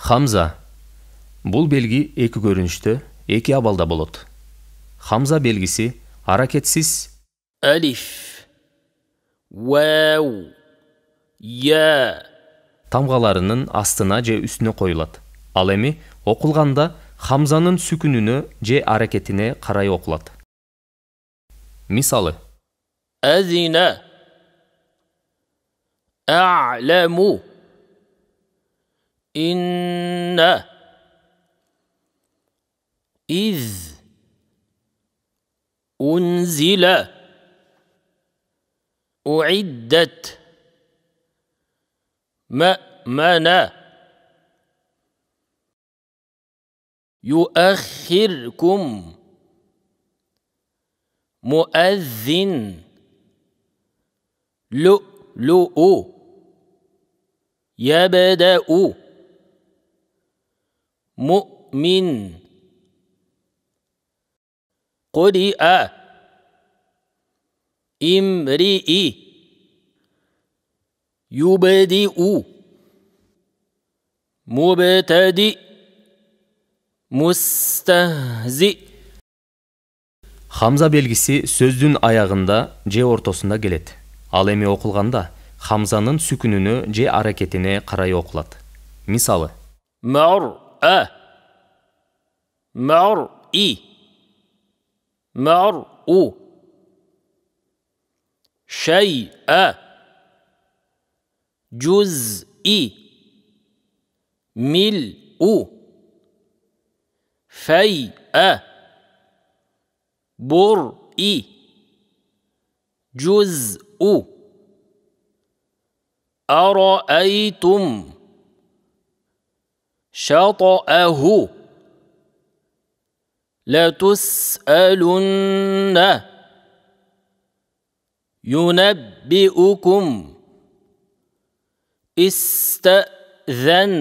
Хамза. Бул белги эки көрүнүштө, эки абалда болот. Хамза белгиси аракетсиз ألف واو يا тамгаларынын астына же үстүнө коюлат. Ал эми окулганда хамзанын сүкүнүнө же аракетине карай окулат. Мисалы: أذن أعلم إن إذ أنزل أعدت مأمنة يؤخركم مؤذن لؤلؤ يبدأ مؤمن قرئ امرئ يبدئ مبتدئ مستهزئ. Хамза белгиси сөздүн аягында же ортосунда келет. Ал эми окулганда хамзанын сүкүнүнө же аракетине карай окулат. Мисалы: مرأة مرئي مرء شيء جزء ملء فيء برء جزء. أرأيتم شطأه لتسألن ينبئكم استأذن